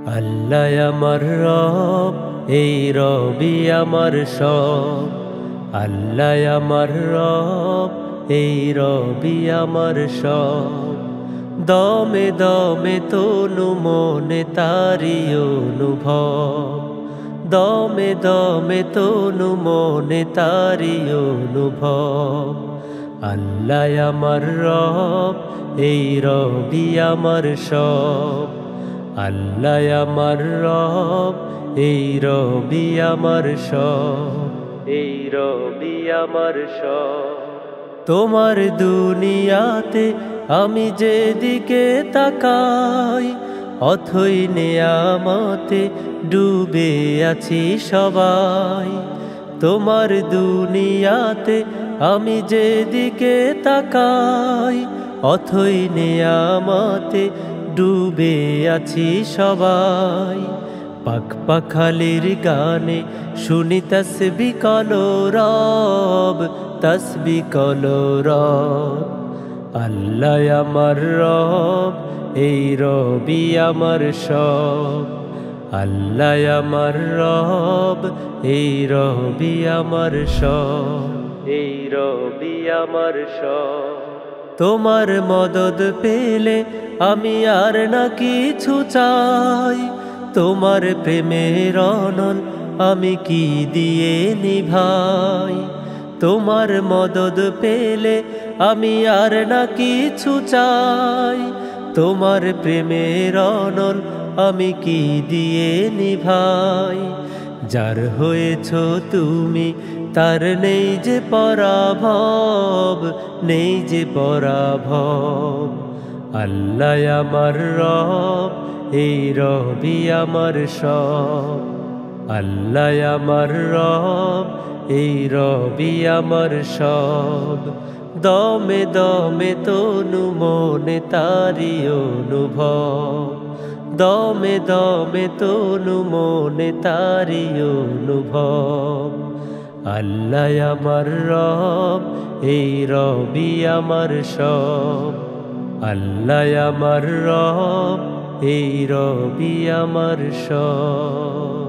আল্লাহ আমার রব, এই রবি আমার সব। আল্লাহ আমার রব, এই রবি আমার সব। দমে দমে তনু মনে তারি অনুভব, দমে দমে তনু মনে তারি অনুভব। আল্লাহ আমার রব, এই রবি আমার সব। আল্লাহ আমার রব, এই রবি আমার সব, এই রবি আমার সব। তোমার দুনিয়াতে আমি যেদিকে তাকাই, অথই নেয়ামতে ডুবে আছি সবাই। তোমার দুনিয়াতে আমি যেদিকে তাকাই, অথই নেয়ামতে ডুবে আছি সবাই। পাক পাখালির গানে শুনি তসবি কলরব, তসবি কলরব। আল্লাহ আমার রব, এই রবি আমার সব। আল্লাহ আমার রব, এই রবি আমার সব, এই রবি আমার সব। তোমার মদদ পেলে আমি আর না কিছু চাই, তোমার প্রেমের অনল আমি কি দিয়ে নিভাই। তোমার মদদ পেলে আমি আর না কিছু চাই, তোমার প্রেমের অনল আমি কি দিয়ে নিভাই। যার হয়েছ তুমি তার নেই যে পরাভব, নেই যে পরাভব। আল্লাহ আমার রব, এই রবি আমার সব। আল্লাহ আমার রব, এই রবি আমার সব। দমে দমে তনু মনে তারি অনুভব, দমে দমে তনু মনে তারি অনুভব। আল্লাহ আমার রব, এই রবি আমার সব। আল্লাহ আমার রব, এই রবি আমার সব।